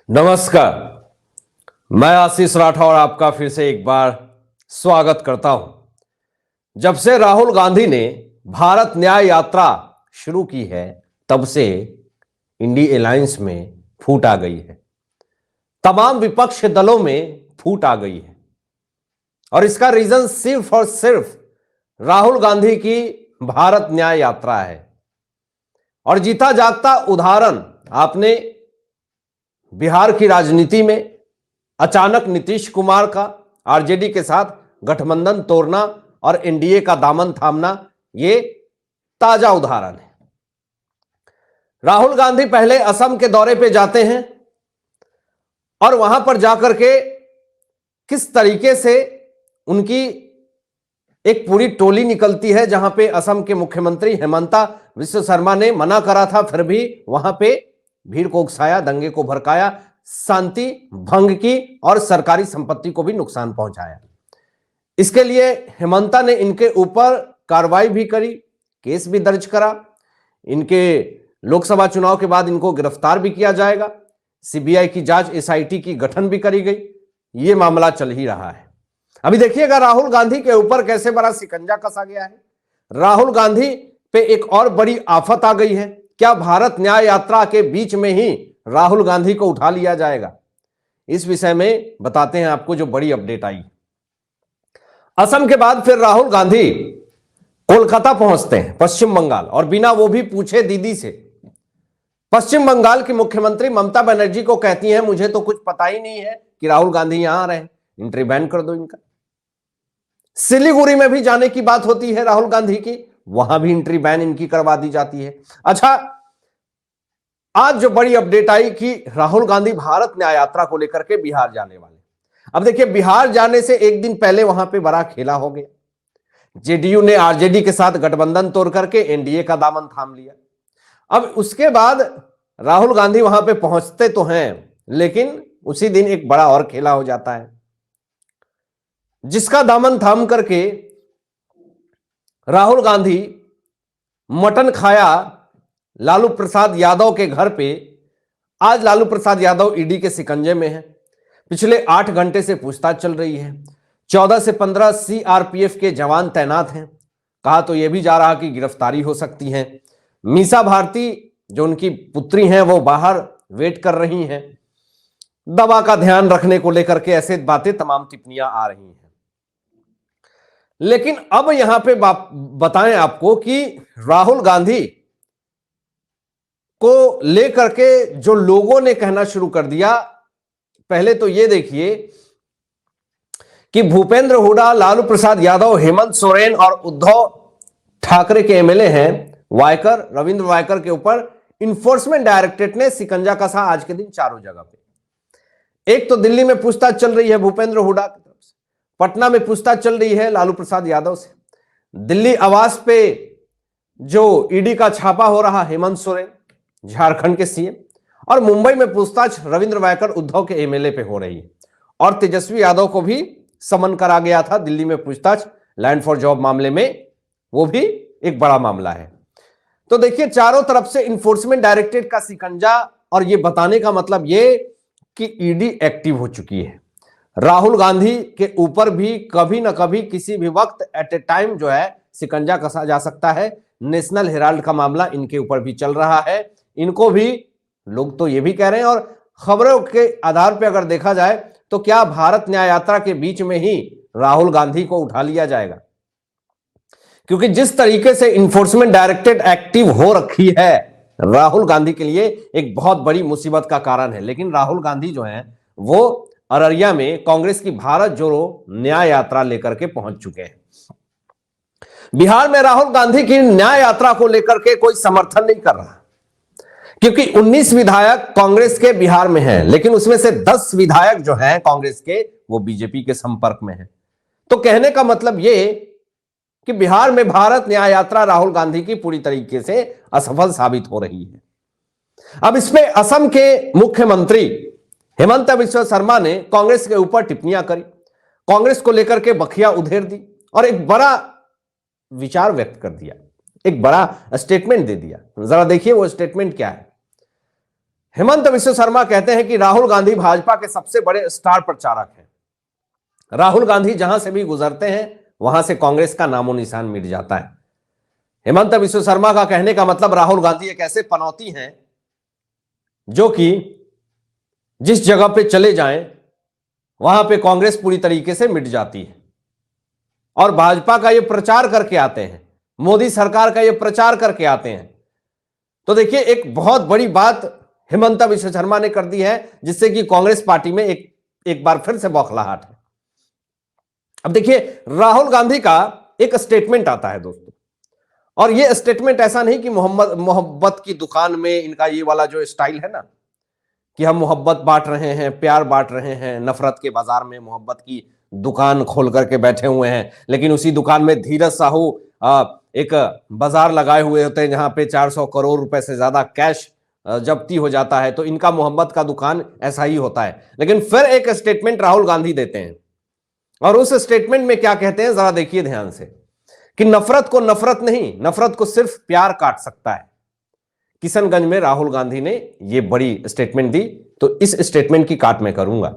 नमस्कार। मैं आशीष राठौर आपका फिर से एक बार स्वागत करता हूं। जब से राहुल गांधी ने भारत न्याय यात्रा शुरू की है तब से इंडी अलायंस में फूट आ गई है, तमाम विपक्ष दलों में फूट आ गई है और इसका रीजन सिर्फ और सिर्फ राहुल गांधी की भारत न्याय यात्रा है। और जीता जागता उदाहरण आपने बिहार की राजनीति में अचानक नीतीश कुमार का आरजेडी के साथ गठबंधन तोड़ना और एनडीए का दामन थामना, ये ताजा उदाहरण है। राहुल गांधी पहले असम के दौरे पे जाते हैं और वहां पर जाकर के किस तरीके से उनकी एक पूरी टोली निकलती है, जहां पे असम के मुख्यमंत्री हेमंता बिस्वा शर्मा ने मना करा था, फिर भी वहां पे भीड़ को उकसाया, दंगे को भड़काया, शांति भंग की और सरकारी संपत्ति को भी नुकसान पहुंचाया। इसके लिए हेमंता ने इनके ऊपर कार्रवाई भी करी, केस भी दर्ज करा। इनके लोकसभा चुनाव के बाद इनको गिरफ्तार भी किया जाएगा। सीबीआई की जांच, एसआईटी की गठन भी करी गई। यह मामला चल ही रहा है। अभी देखिएगा राहुल गांधी के ऊपर कैसे बड़ा शिकंजा कसा गया है। राहुल गांधी पे एक और बड़ी आफत आ गई है। क्या भारत न्याय यात्रा के बीच में ही राहुल गांधी को उठा लिया जाएगा? इस विषय में बताते हैं आपको जो बड़ी अपडेट आई। असम के बाद फिर राहुल गांधी कोलकाता पहुंचते हैं, पश्चिम बंगाल, और बिना वो भी पूछे दीदी से पश्चिम बंगाल की मुख्यमंत्री ममता बनर्जी को कहती हैं, मुझे तो कुछ पता ही नहीं है कि राहुल गांधी यहां आ रहे हैं, एंट्री बैन कर दो इनका। सिलीगुड़ी में भी जाने की बात होती है राहुल गांधी की, वहां भी एंट्री बैन इनकी करवा दी जाती है। अच्छा, आज जो बड़ी अपडेट आई कि राहुल गांधी भारत न्याय यात्रा को लेकर के बिहार जाने वाले। अब देखिए, बिहार जाने से एक दिन पहले वहां पे बड़ा खेला हो गया। जेडीयू ने आरजेडी के साथ गठबंधन तोड़ करके एनडीए का दामन थाम लिया। अब उसके बाद राहुल गांधी वहां पे पहुंचते तो हैं, लेकिन उसी दिन एक बड़ा और खेला हो जाता है, जिसका दामन थाम करके राहुल गांधी मटन खाया लालू प्रसाद यादव के घर पे। आज लालू प्रसाद यादव ईडी के शिकंजे में है। पिछले 8 घंटे से पूछताछ चल रही है। 14 से 15 सीआरपीएफ के जवान तैनात हैं। कहा तो यह भी जा रहा कि गिरफ्तारी हो सकती है। मीसा भारती जो उनकी पुत्री हैं वो बाहर वेट कर रही हैं। दवा का ध्यान रखने को लेकर के ऐसे बातें, तमाम टिप्पणियां आ रही हैं। लेकिन अब यहां पे बताएं आपको कि राहुल गांधी को लेकर के जो लोगों ने कहना शुरू कर दिया। पहले तो ये देखिए कि भूपेंद्र हुड्डा, लालू प्रसाद यादव, हेमंत सोरेन और उद्धव ठाकरे के एमएलए हैं वायकर, रविंद्र वायकर के ऊपर इन्फोर्समेंट डायरेक्टरेट ने शिकंजा कसा आज के दिन चारों जगह पे। एक तो दिल्ली में पूछताछ चल रही है भूपेंद्र हुड्डा की तरफ से, पटना में पूछताछ चल रही है लालू प्रसाद यादव से, दिल्ली आवास पे जो ईडी का छापा हो रहा हेमंत सोरेन झारखंड के सीएम, और मुंबई में पूछताछ रविंद्र वायकर उद्धव के एमएलए पे हो रही है। और तेजस्वी यादव को भी समन करा गया था दिल्ली में पूछताछ लैंड फॉर जॉब मामले में, वो भी एक बड़ा मामला है। तो देखिए, चारों तरफ से इन्फोर्समेंट डायरेक्टरेट का शिकंजा, और ये बताने का मतलब ये कि ईडी एक्टिव हो चुकी है। राहुल गांधी के ऊपर भी कभी ना कभी किसी भी वक्त एट ए टाइम जो है शिकंजा कसा जा सकता है। नेशनल हेराल्ड का मामला इनके ऊपर भी चल रहा है। इनको भी लोग तो ये भी कह रहे हैं, और खबरों के आधार पर अगर देखा जाए तो क्या भारत न्याय यात्रा के बीच में ही राहुल गांधी को उठा लिया जाएगा? क्योंकि जिस तरीके से इन्फोर्समेंट डायरेक्टरेट एक्टिव हो रखी है, राहुल गांधी के लिए एक बहुत बड़ी मुसीबत का कारण है। लेकिन राहुल गांधी जो है वो अररिया में कांग्रेस की भारत जोड़ो न्याय यात्रा लेकर के पहुंच चुके हैं। बिहार में राहुल गांधी की न्याय यात्रा को लेकर के कोई समर्थन नहीं कर रहा, क्योंकि 19 विधायक कांग्रेस के बिहार में हैं, लेकिन उसमें से 10 विधायक जो हैं कांग्रेस के, वो बीजेपी के संपर्क में हैं। तो कहने का मतलब ये कि बिहार में भारत न्याय यात्रा राहुल गांधी की पूरी तरीके से असफल साबित हो रही है। अब इसमें असम के मुख्यमंत्री हेमंत बिस्वा शर्मा ने कांग्रेस के ऊपर टिप्पणियां करी, कांग्रेस को लेकर के बखिया उधेड़ दी और एक बड़ा विचार व्यक्त कर दिया, एक बड़ा स्टेटमेंट दे दिया। जरा देखिए वो स्टेटमेंट क्या है। हेमंत विश्व शर्मा कहते हैं कि राहुल गांधी भाजपा के सबसे बड़े स्टार प्रचारक हैं। राहुल गांधी जहां से भी गुजरते हैं वहां से कांग्रेस का नामो निशान मिट जाता है। हेमंत विश्व शर्मा का कहने का मतलब राहुल गांधी एक ऐसे पनौती हैं जो कि जिस जगह पे चले जाएं वहां पे कांग्रेस पूरी तरीके से मिट जाती है। और भाजपा का ये प्रचार करके आते हैं, मोदी सरकार का ये प्रचार करके आते हैं। तो देखिए, एक बहुत बड़ी बात हेमंत विश्व शर्मा ने कर दी है, जिससे कि कांग्रेस पार्टी में एक बार फिर से बौखलाहट है। अब देखिए, राहुल गांधी का एक स्टेटमेंट आता है दोस्तों, और ये स्टेटमेंट ऐसा नहीं कि मोहब्बत की दुकान में इनका ये वाला जो स्टाइल है ना कि हम मोहब्बत बांट रहे हैं, प्यार बांट रहे हैं, नफरत के बाजार में मोहब्बत की दुकान खोल करके बैठे हुए हैं, लेकिन उसी दुकान में धीरज साहू एक बाजार लगाए हुए होते हैं जहां पे 400 करोड़ रुपए से ज्यादा कैश जब्ती हो जाता है। तो इनका मोहब्बत का दुकान ऐसा ही होता है। लेकिन फिर एक स्टेटमेंट राहुल गांधी देते हैं, और उस स्टेटमेंट में क्या कहते हैं जरा देखिए ध्यान से, कि नफरत को नफरत नहीं, नफरत को सिर्फ प्यार काट सकता है। किशनगंज में राहुल गांधी ने यह बड़ी स्टेटमेंट दी, तो इस स्टेटमेंट की काट मैं करूंगा।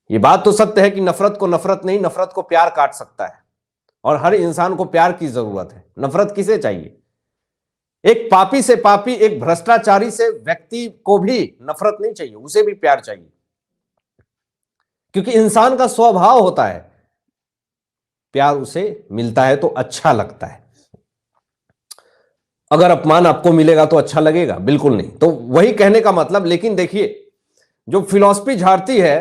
यह बात तो सत्य है कि नफरत को नफरत नहीं, नफरत को प्यार काट सकता है, और हर इंसान को प्यार की जरूरत है। नफरत किसे चाहिए? एक पापी से पापी, एक भ्रष्टाचारी से व्यक्ति को भी नफरत नहीं चाहिए, उसे भी प्यार चाहिए, क्योंकि इंसान का स्वभाव होता है प्यार उसे मिलता है तो अच्छा लगता है। अगर अपमान आपको मिलेगा तो अच्छा लगेगा? बिल्कुल नहीं। तो वही कहने का मतलब, लेकिन देखिए, जो फिलॉसफी झाड़ती है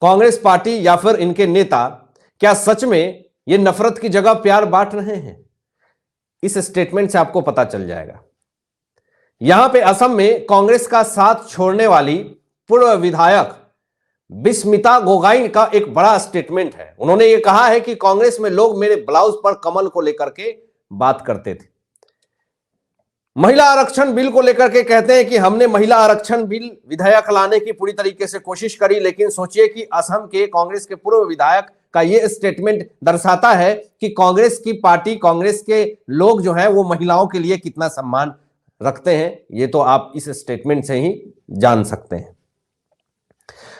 कांग्रेस पार्टी या फिर इनके नेता, क्या सच में ये नफरत की जगह प्यार बांट रहे हैं? इस स्टेटमेंट से आपको पता चल जाएगा। यहां पे असम में कांग्रेस का साथ छोड़ने वाली पूर्व विधायक बिस्मिता गोगाई का एक बड़ा स्टेटमेंट है। उन्होंने ये कहा है कि कांग्रेस में लोग मेरे ब्लाउज पर कमल को लेकर के बात करते थे। महिला आरक्षण बिल को लेकर के कहते हैं कि हमने महिला आरक्षण बिल विधेयक लाने की पूरी तरीके से कोशिश करी, लेकिन सोचिए कि असम के कांग्रेस के पूर्व विधायक का यह स्टेटमेंट दर्शाता है कि कांग्रेस की पार्टी, कांग्रेस के लोग जो हैं वो महिलाओं के लिए कितना सम्मान रखते हैं। ये तो आप इस स्टेटमेंट से ही जान सकते हैं।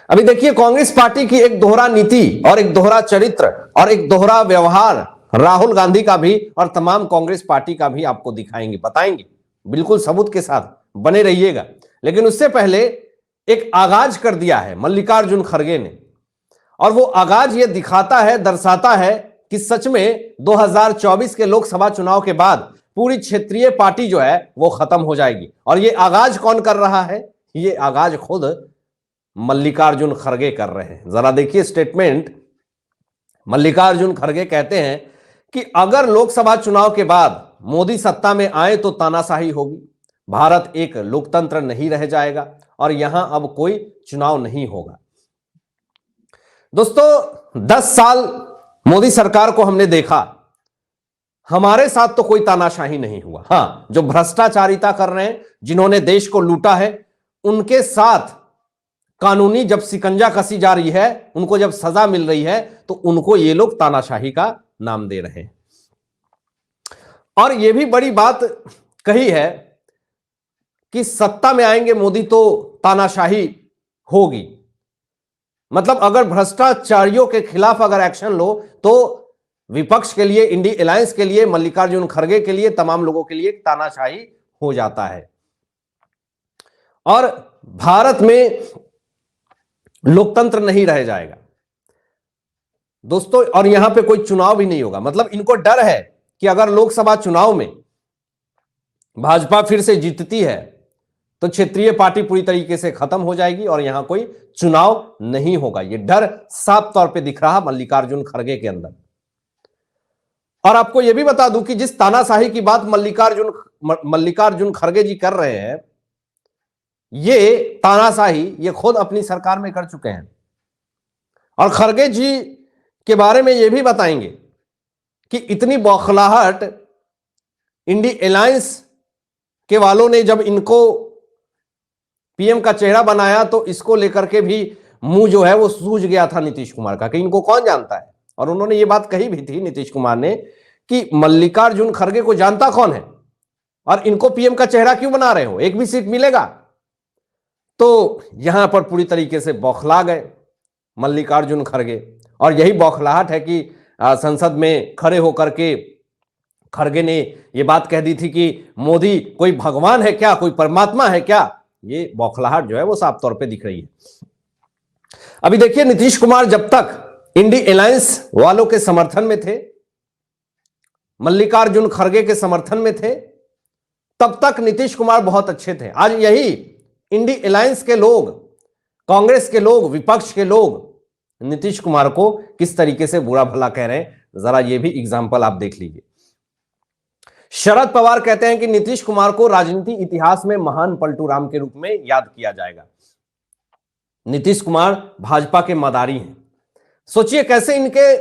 अभी देखिए, कांग्रेस पार्टी की एक दोहरा नीति और एक दोहरा चरित्र और एक दोहरा व्यवहार राहुल गांधी का भी और तमाम कांग्रेस पार्टी का भी आपको दिखाएंगे, बताएंगे, बिल्कुल सबूत के साथ बने रहिएगा। लेकिन उससे पहले एक आगाज कर दिया है मल्लिकार्जुन खड़गे ने, और वो आगाज ये दिखाता है, दर्शाता है कि सच में 2024 के लोकसभा चुनाव के बाद पूरी क्षेत्रीय पार्टी जो है वो खत्म हो जाएगी। और ये आगाज कौन कर रहा है? ये आगाज खुद मल्लिकार्जुन खड़गे कर रहे हैं। जरा देखिए स्टेटमेंट। मल्लिकार्जुन खड़गे कहते हैं कि अगर लोकसभा चुनाव के बाद मोदी सत्ता में आए तो तानाशाही होगी, भारत एक लोकतंत्र नहीं रह जाएगा और यहां अब कोई चुनाव नहीं होगा। दोस्तों, 10 साल मोदी सरकार को हमने देखा, हमारे साथ तो कोई तानाशाही नहीं हुआ। हां, जो भ्रष्टाचारिता कर रहे हैं, जिन्होंने देश को लूटा है, उनके साथ कानूनी जब सिकंजा कसी जा रही है, उनको जब सजा मिल रही है, तो उनको ये लोग तानाशाही का नाम दे रहे हैं। और यह भी बड़ी बात कही है कि सत्ता में आएंगे मोदी तो तानाशाही होगी। मतलब अगर भ्रष्टाचारियों के खिलाफ अगर एक्शन लो तो विपक्ष के लिए, इंडी अलायंस के लिए, मल्लिकार्जुन खड़गे के लिए, तमाम लोगों के लिए तानाशाही हो जाता है। और भारत में लोकतंत्र नहीं रह जाएगा दोस्तों, और यहां पे कोई चुनाव भी नहीं होगा। मतलब इनको डर है कि अगर लोकसभा चुनाव में भाजपा फिर से जीतती है तो क्षेत्रीय पार्टी पूरी तरीके से खत्म हो जाएगी और यहां कोई चुनाव नहीं होगा। यह डर साफ तौर पे दिख रहा मल्लिकार्जुन खड़गे के अंदर। और आपको यह भी बता दूं कि जिस तानाशाही की बात मल्लिकार्जुन खड़गे जी कर रहे हैं, ये तानाशाही ये खुद अपनी सरकार में कर चुके हैं। और खड़गे जी के बारे में यह भी बताएंगे कि इतनी बौखलाहट इंडी अलायंस के वालों ने जब इनको पीएम का चेहरा बनाया तो इसको लेकर के भी मुंह जो है वो सूज गया था नीतीश कुमार का कि इनको कौन जानता है। और उन्होंने ये बात कही भी थी नीतीश कुमार ने कि मल्लिकार्जुन खड़गे को जानता कौन है और इनको पीएम का चेहरा क्यों बना रहे हो, एक भी सीट मिलेगा? तो यहां पर पूरी तरीके से बौखला गए मल्लिकार्जुन खड़गे। और यही बौखलाहट है कि संसद में खड़े होकर के खड़गे ने यह बात कह दी थी कि मोदी कोई भगवान है क्या, कोई परमात्मा है क्या। ये बौखलाहट जो है वो साफ तौर पे दिख रही है। अभी देखिए, नीतीश कुमार जब तक इंडी अलायंस वालों के समर्थन में थे, मल्लिकार्जुन खड़गे के समर्थन में थे, तब तक नीतीश कुमार बहुत अच्छे थे। आज यही इंडी अलायंस के लोग, कांग्रेस के लोग, विपक्ष के लोग नीतीश कुमार को किस तरीके से बुरा भला कह रहे हैं, जरा ये भी एग्जाम्पल आप देख लीजिए। शरद पवार कहते हैं कि नीतीश कुमार को राजनीति इतिहास में महान पलटू राम के रूप में याद किया जाएगा। नीतीश कुमार भाजपा के मदारी हैं। सोचिए कैसे इनके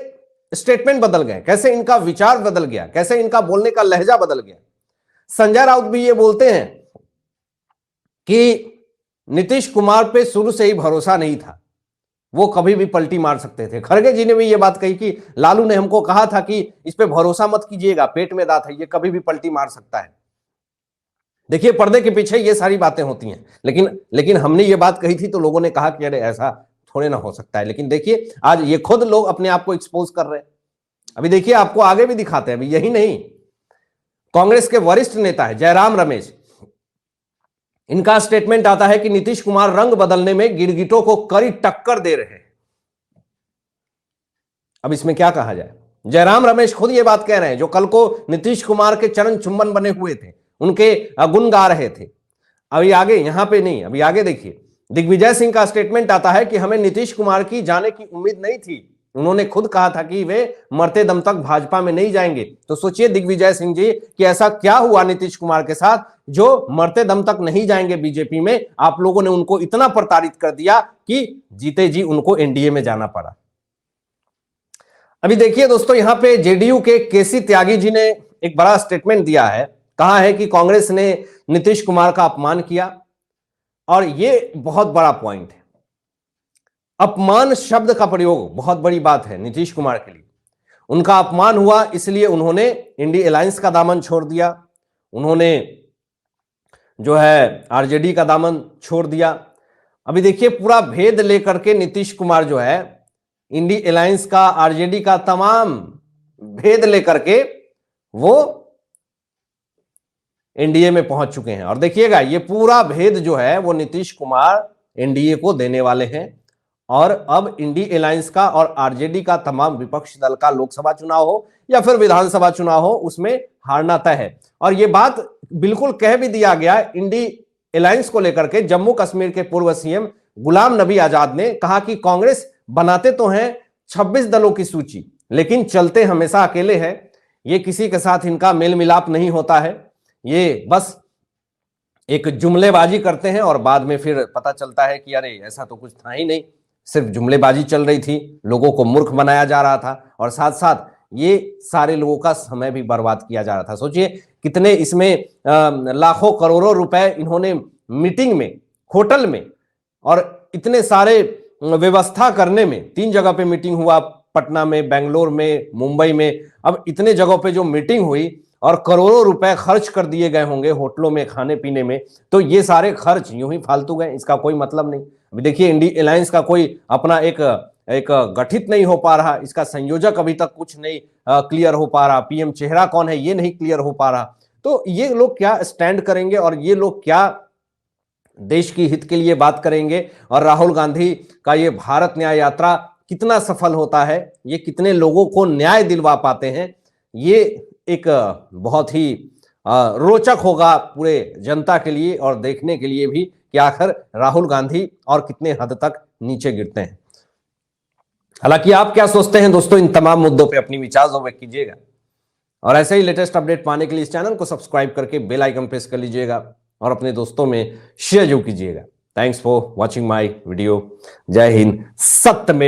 स्टेटमेंट बदल गए, कैसे इनका विचार बदल गया, कैसे इनका बोलने का लहजा बदल गया। संजय राउत भी ये बोलते हैं कि नीतीश कुमार पे शुरू से ही भरोसा नहीं था, वो कभी भी पलटी मार सकते थे। खड़गे जी ने भी ये बात कही कि लालू ने हमको कहा था कि इस पे भरोसा मत कीजिएगा, पेट में दांत है, ये कभी भी पलटी मार सकता है। देखिए, पर्दे के पीछे ये सारी बातें होती हैं, लेकिन हमने ये बात कही थी तो लोगों ने कहा कि अरे ऐसा थोड़े ना हो सकता है। लेकिन देखिए, आज ये खुद लोग अपने आप को एक्सपोज कर रहे हैं। अभी देखिए, आपको आगे भी दिखाते हैं। अभी यही नहीं, कांग्रेस के वरिष्ठ नेता है जयराम रमेश, इनका स्टेटमेंट आता है कि नीतीश कुमार रंग बदलने में गिरगिटों को कड़ी टक्कर दे रहे हैं। अब इसमें क्या कहा जाए, जयराम रमेश खुद ये बात कह रहे हैं, जो कल को नीतीश कुमार के चरण चुंबन बने हुए थे, उनके गुण गा रहे थे। अभी आगे, यहां पे नहीं, अभी आगे देखिए, दिग्विजय सिंह का स्टेटमेंट आता है कि हमें नीतीश कुमार की जाने की उम्मीद नहीं थी। उन्होंने खुद कहा था कि वे मरते दम तक भाजपा में नहीं जाएंगे। तो सोचिए दिग्विजय सिंह जी कि ऐसा क्या हुआ नीतीश कुमार के साथ जो मरते दम तक नहीं जाएंगे बीजेपी में। आप लोगों ने उनको इतना प्रताड़ित कर दिया कि जीते जी उनको एनडीए में जाना पड़ा। अभी देखिए दोस्तों, यहां पे जेडीयू के केसी त्यागी जी ने एक बड़ा स्टेटमेंट दिया है। कहा है कि कांग्रेस ने नीतीश कुमार का अपमान किया, और ये बहुत बड़ा पॉइंट है। अपमान शब्द का प्रयोग बहुत बड़ी बात है नीतीश कुमार के लिए। उनका अपमान हुआ, इसलिए उन्होंने इंडी अलायंस का दामन छोड़ दिया, उन्होंने जो है आरजेडी का दामन छोड़ दिया। अभी देखिए, पूरा भेद लेकर के नीतीश कुमार जो है इंडी अलायंस का, आरजेडी का तमाम भेद लेकर के वो एनडीए में पहुंच चुके हैं। और देखिएगा, ये पूरा भेद जो है वो नीतीश कुमार एनडीए को देने वाले हैं। और अब इंडी अलायंस का और आरजेडी का तमाम विपक्षी दल का लोकसभा चुनाव हो या फिर विधानसभा चुनाव हो, उसमें हारना तय है। और ये बात बिल्कुल कह भी दिया गया इंडी अलायंस को लेकर के। जम्मू कश्मीर के पूर्व सीएम गुलाम नबी आजाद ने कहा कि कांग्रेस बनाते तो हैं 26 दलों की सूची, लेकिन चलते हमेशा अकेले हैं। ये किसी के साथ इनका मेल मिलाप नहीं होता है, ये बस एक जुमलेबाजी करते हैं और बाद में फिर पता चलता है कि अरे ऐसा तो कुछ था ही नहीं, सिर्फ जुमलेबाजी चल रही थी, लोगों को मूर्ख बनाया जा रहा था, और साथ साथ ये सारे लोगों का समय भी बर्बाद किया जा रहा था। सोचिए कितने इसमें लाखों करोड़ों रुपए इन्होंने मीटिंग में, होटल में, और इतने सारे व्यवस्था करने में। 3 जगह पे मीटिंग हुआ, पटना में, बेंगलोर में, मुंबई में। अब इतने जगहों पे जो मीटिंग हुई और करोड़ों रुपए खर्च कर दिए गए होंगे होटलों में, खाने पीने में, तो ये सारे खर्च यूं ही फालतू गए, इसका कोई मतलब नहीं। अभी देखिए, इंडी अलायंस का कोई अपना एक गठित नहीं हो पा रहा, इसका संयोजक अभी तक कुछ नहीं क्लियर हो पा रहा, पीएम चेहरा कौन है ये नहीं क्लियर हो पा रहा। तो ये लोग क्या स्टैंड करेंगे और ये लोग क्या देश की हित के लिए बात करेंगे, और राहुल गांधी का ये भारत न्याय यात्रा कितना सफल होता है, ये कितने लोगों को न्याय दिलवा पाते हैं, ये एक बहुत ही रोचक होगा पूरे जनता के लिए और देखने के लिए भी कि आखिर राहुल गांधी और कितने हद तक नीचे गिरते हैं। हालांकि आप क्या सोचते हैं दोस्तों, इन तमाम मुद्दों पे अपनी विचार व्यक्त कीजिएगा, और ऐसे ही लेटेस्ट अपडेट पाने के लिए इस चैनल को सब्सक्राइब करके बेल आइकन प्रेस कर लीजिएगा और अपने दोस्तों में शेयर जरूर कीजिएगा। Thanks for watching my video. जय हिंद, सत्य में